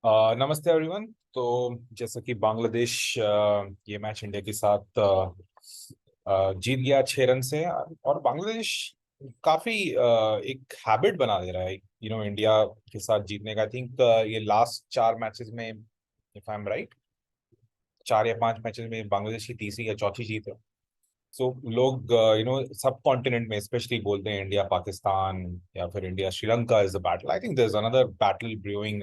नमस्ते एवरीवन। तो जैसा कि बांग्लादेश ये मैच इंडिया के साथ जीत गया 6 रन से। और बांग्लादेश काफी एक हैबिट बना दे रहा है इंडिया के साथ जीतने का। आई थिंक ये लास्ट 4 मैचेस में, इफ आई एम राइट, 4 या 5 मैचेस में बांग्लादेश की तीसरी या चौथी जीत है। सो लोग सब कॉन्टिनेंट में स्पेशली बोलते हैं इंडिया पाकिस्तान या फिर India Sri Lanka is the battle. I think there is another battle brewing.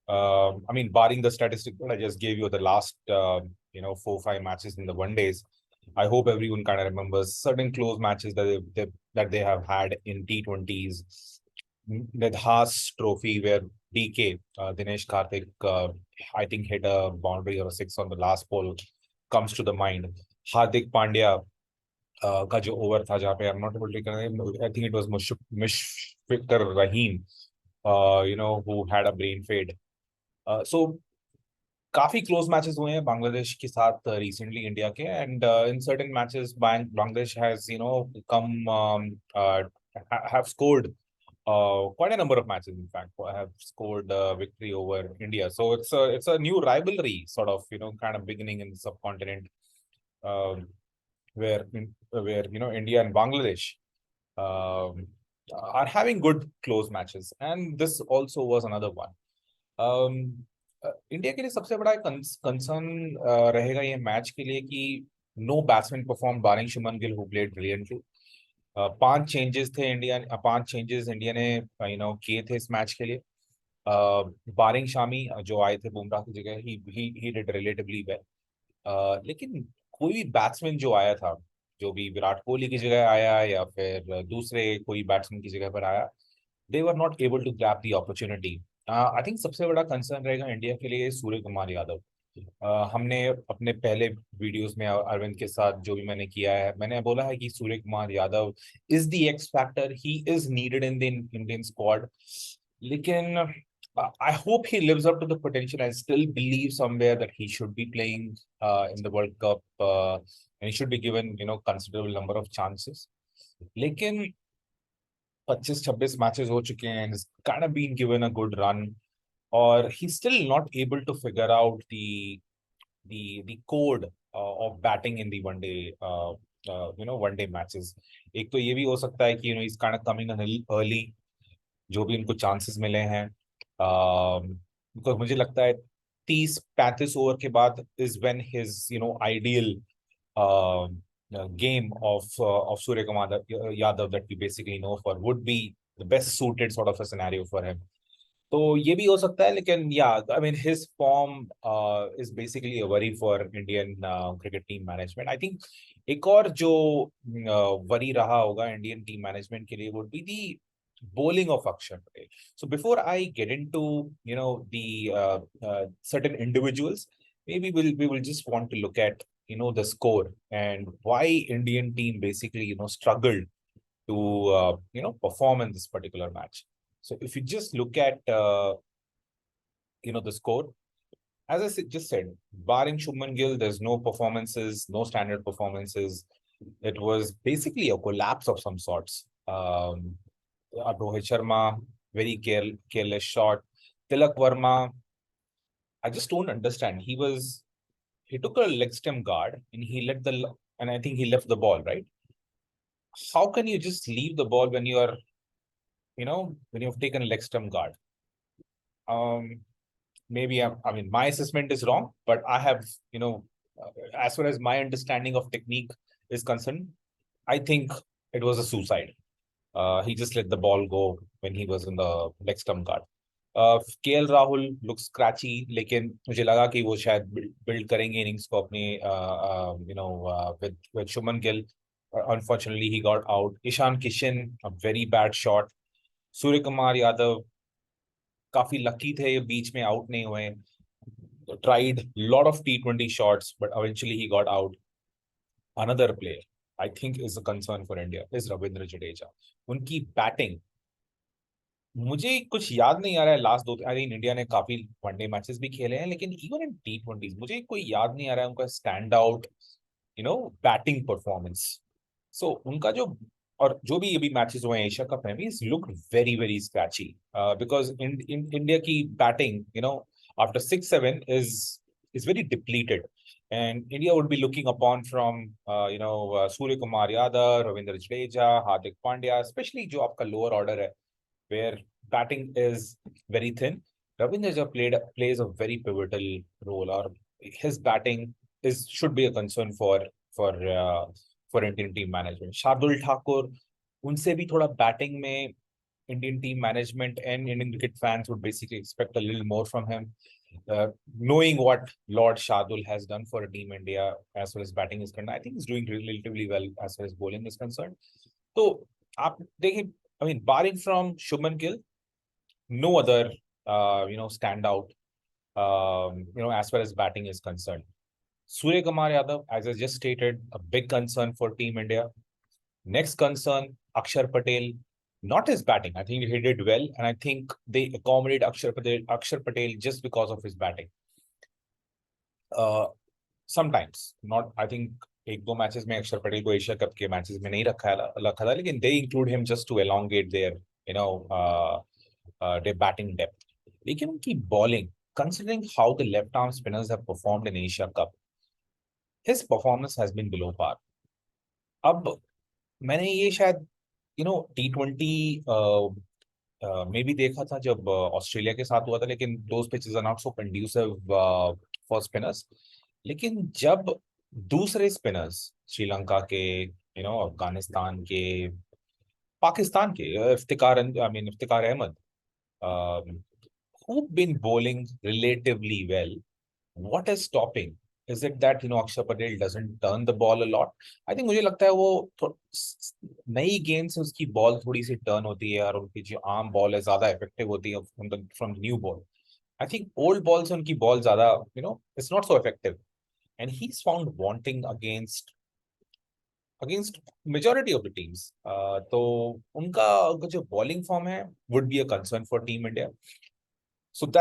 I mean, barring the statistics that I just gave you, the last 4 5 matches in the one days, I hope everyone kind of remembers certain close matches that they have had in T20s. With Haas Trophy, where DK Dinesh Karthik, I think, hit a boundary or a six on the last ball, comes to the mind. Hardik Pandya का जो over था जहाँ पे, I am not able to, I think it was Mushfiqur Rahim, who had a brain fade. So काफी close matches हुए हैं बांग्लादेश के साथ रिसेंटली इंडिया के. And in certain matches Bangladesh has come have scored quite a number of matches, in fact have scored victory over India. So it's a new rivalry sort of, kind of beginning in the subcontinent, um, where India and Bangladesh um, are having good close matches, and this also was another one. India के लिए सबसे बड़ा concern रहेगा ये match के लिए कि no batsman perform barring Shubman Gill, who played brilliantly. 5 changes India ने किए थे इस मैच के लिए. बारिंग शामी जो आए थे बुमराह की जगह, ही डिड रिलेटिवली वेल. लेकिन कोई भी बैट्समैन जो आया था, जो भी विराट कोहली की जगह आया या फिर दूसरे कोई बैट्समैन की जगह पर आया, they were not able to grab the opportunity. I think सबसे बड़ा कंसर्न रहेगा इंडिया के लिए सूर्य कुमार यादव. हमने अपने पहले वीडियोस में अरविंद के साथ जो भी मैंने किया है, मैंने बोला है कि Surya Kumar Yadav is the X factor, he is needed in the Indian squad. लेकिन I hope he lives up to the potential. I still believe somewhere that he should be playing in the World Cup, and he should be given considerable number of chances. लेकिन 25-26 matches हो चुके हैं, and he's kind of been given a good run, or he's still not able to figure out the code of batting in the one day matches. एक तो ये भी हो सकता है कि he's kind of coming in early, जो भी उनको चांसेस मिले हैं. बिकॉज मुझे लगता है 30-35 ओवर के बाद is when his ideal game of Surya Kumar Yadav that we basically know for would be the best suited sort of a scenario for him. तो ये भी हो सकता है. लेकिन I mean, his form is basically a worry for Indian cricket team management. I think एक और जो worry रहा होगा Indian team management के लिए would be the bowling of Akshar Patel. So before I get into the certain individuals, maybe we will just want to look at the score and why Indian team basically struggled to perform in this particular match. So if you just look at the score, as I just said, barring Shubman Gill, there's no performances, no standard performances. It was basically a collapse of some sorts. Rohit Sharma, very careless shot. Tilak Verma, I just don't understand. He took a leg stem guard and and I think he left the ball, right? How can you just leave the ball when you're, when you've taken a leg stem guard? Maybe I mean, my assessment is wrong, but I have, as far as my understanding of technique is concerned, I think it was a suicide. He just let the ball go when he was in the leg stump guard. KL Rahul looks scratchy, लेकिन मुझे लगा कि वो शायद build करेंगे innings को अपनी with Shubman Gill. Unfortunately, he got out. Ishan Kishan, a very bad shot. Surya Kumar Yadav काफी lucky थे, ये बीच में out नहीं हुए. Tried lot of T20 shots, but eventually he got out. Another player I think is a concern for India is Ravindra Jadeja. उनकी batting मुझे कुछ याद नहीं आ रहा है लास्ट 2 आई थिंक इंडिया ने काफी वनडे मैचेस भी खेले हैं, लेकिन इवन इन T20s मुझे कोई याद नहीं आ रहा है उनका स्टैंड आउट बैटिंग परफॉर्मेंस. सो उनका जो भी ये भी मैचेस हुए हैं एशिया कप में भी, look very very scratchy because India की batting after 6-7 is very depleted. And India would be looking upon from, Surya Kumar Yadav, Ravindra Jadeja, Hardik Pandya, especially जो आपका lower order है, where batting is very thin. Ravindra Jadeja plays a very pivotal role, or his batting should be a concern for Indian team management. Shardul Thakur, उनसे भी थोड़ा batting में Indian team management and Indian cricket fans would basically expect a little more from him. Knowing what Lord Shardul has done for Team India as far as batting is concerned, I think he's doing relatively well as far as bowling is concerned. So, barring from Shubman Gill, no other, standout, as far as batting is concerned. Surya Kumar Yadav, as I just stated, a big concern for Team India. Next concern, Akshar Patel. Not his batting. I think he did well, and I think they accommodate Akshar Patel just because of his batting. Sometimes, not. I think एक दो matches में अक्षर पटेल को Asia cup के matches में नहीं रखा था, लेकिन they include him just to elongate their their batting depth. लेकिन उनकी bowling, considering how the left arm spinners have performed in Asia Cup, his performance has been below par. अब मैंने ये शायद T20 में भी देखा था जब ऑस्ट्रेलिया के साथ हुआ था, लेकिन those pitches are not so conducive for spinners. लेकिन जब दूसरे स्पिनर्स श्रीलंका के, अफगानिस्तान के, पाकिस्तान के, Iftikhar Ahmad, who've been bowling relatively well, what is stopping? Is it that Akshar Patel doesn't turn the ball a lot? I think मुझे लगता है वो नई गेम से उसकी बॉल थोड़ी सी टर्न होती है और उनकी जो आर्म बॉल है ज्यादा इफेक्टिव होती है from the new ball. I think old balls उनकी बॉल ज्यादा it's not so effective, and he's found wanting against majority of the teams. तो उनका जो bowling form है would be a concern for Team India. So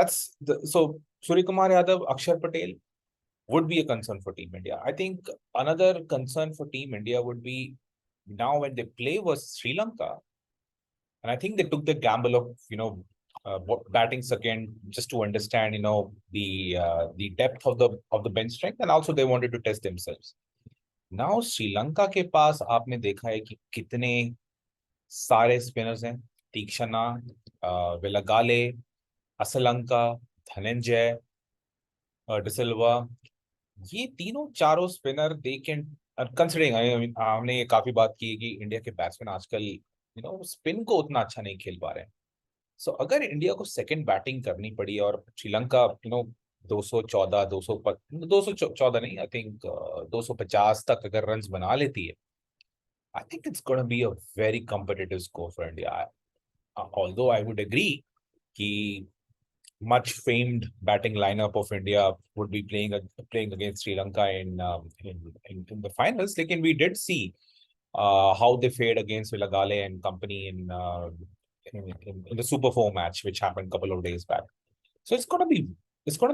Surya Kumar Yadav, Akshar Patel would be a concern for Team India. I think another concern for Team India would be now when they play versus Sri Lanka, and I think they took the gamble of batting second just to understand the depth of the bench strength, and also they wanted to test themselves. Now Sri Lanka के पास आपने देखा है कि कितने सारे spinners हैं, तीक्षणा, वेलागाले, असलंका, धनंजय, डिसिल्वा, ये तीनों चारों स्पिनर दे कैन, कंसिडरिंग हमने ये काफी बात की कि इंडिया के बैट्समैन आजकल स्पिन को उतना अच्छा नहीं खेल पा रहे हैं. सो अगर इंडिया को सेकंड बैटिंग करनी पड़ी और श्रीलंका 214 नहीं, आई थिंक 250 तक अगर रन्स बना लेती है, I think it's gonna be a very competitive score for India. Although I would agree कि much famed batting lineup of India would be playing against Sri Lanka in the finals. Lekin we did see how they fared against Vilagale and company in the Super 4 match, which happened a couple of days back. So it's going to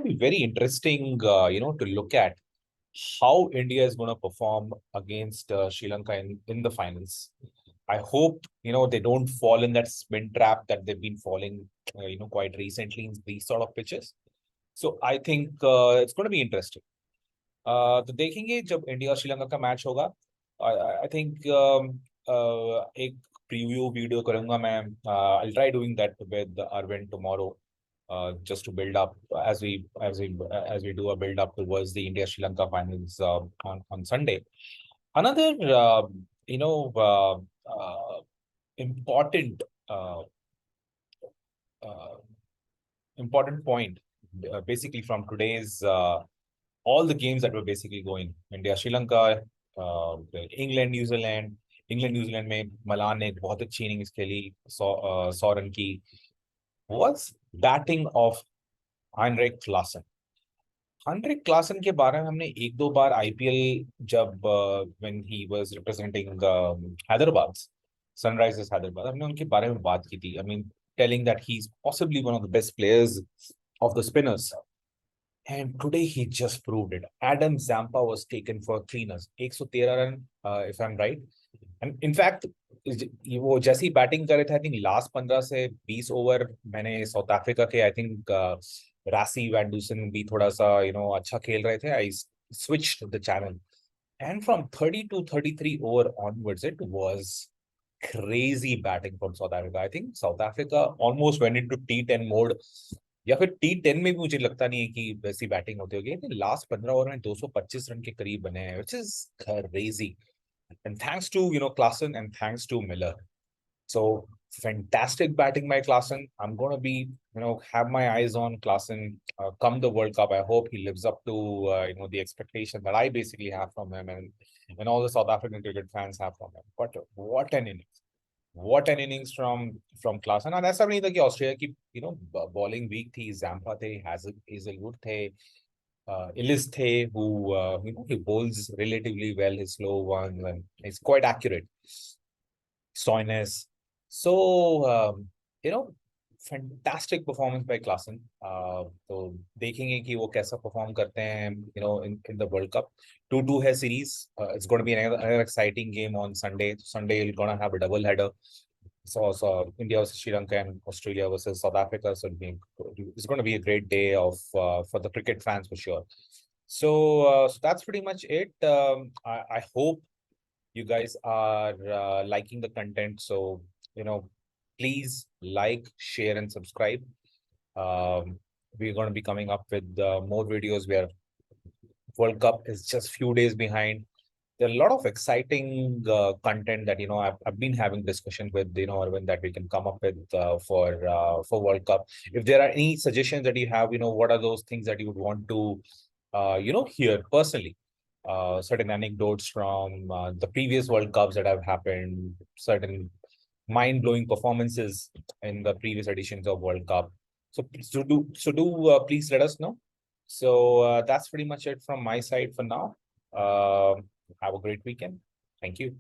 be very interesting, to look at how India is going to perform against Sri Lanka in the finals. I hope they don't fall in that spin trap that they've been falling quite recently in these sort of pitches. So I think it's going to be interesting. तो देखेंगे जब India और श्रीलंका का match होगा. I think एक preview video करूंगा मैं. I'll try doing that with Arvind tomorrow, just to build up as we do a build up towards the India Sri Lanka finals on Sunday. Another important important point basically from today's all the games that were basically going, India Sri Lanka, England New Zealand में Malan ने एक बहुत अच्छी innings खेली, 100 run की, was batting of Heinrich Klaasen. Heinrich Klaasen के बारे में हमने एक दो बार IPL जब when he was representing Hyderabad, Sunrisers Hyderabad, हमने उनके बारे में बात की थी. I mean, telling that he's possibly one of the best players of the spinners. And today he just proved it. Adam Zampa was taken for cleaners. 113 run, if I'm right. And in fact, वो जैसी batting कर रहे थे, I think last 15 से 20 over मैंने south Africa के I think रासी वैंडूसन भी थोड़ा सा अच्छा खेल रहे थे. I switched the channel, and from 30 to 33 over onwards, it was crazy batting from South Africa. I think South Africa almost went into T10 mode. या फिर T10 में भी मुझे लगता नहीं है कि वैसी बैटिंग होती होगी. लास्ट 15 ओवर में 225 रन के करीब बने हैं, which is crazy. And thanks to Klaasen, and thanks to Miller. So fantastic batting by Klaasen. I'm going to be have my eyes on Klaasen come the World Cup. I hope he lives up to the expectation that I basically have from him, and all the South African cricket fans have from him. But what an innings! What an innings from Klaasen. And ऐसा नहीं था कि Australia की bowling weak थी. Zampa थे, Hazelwood थे, Illis थे, who he bowls relatively well his slow ones, and he's quite accurate. Stoinis. So fantastic performance by Klaasen. तो देखेंगे कि वो कैसा perform करते हैं in the World Cup. 2-2 है series. It's going to be another exciting game on Sunday. Sunday we're going to have a double header. So India versus Sri Lanka and Australia versus South Africa. So it's going to be a great day of for the cricket fans for sure. So that's pretty much it. I hope you guys are liking the content. So please like, share, and subscribe. We're going to be coming up with more videos where World Cup is just few days behind. There are a lot of exciting content that I've been having discussions with Arvind, that we can come up with for World Cup. If there are any suggestions that you have, what are those things that you would want to hear personally? Certain anecdotes from the previous World Cups that have happened, certain mind-blowing performances in the previous editions of World Cup. So please let us know. So that's pretty much it from my side for now. Have a great weekend. Thank you.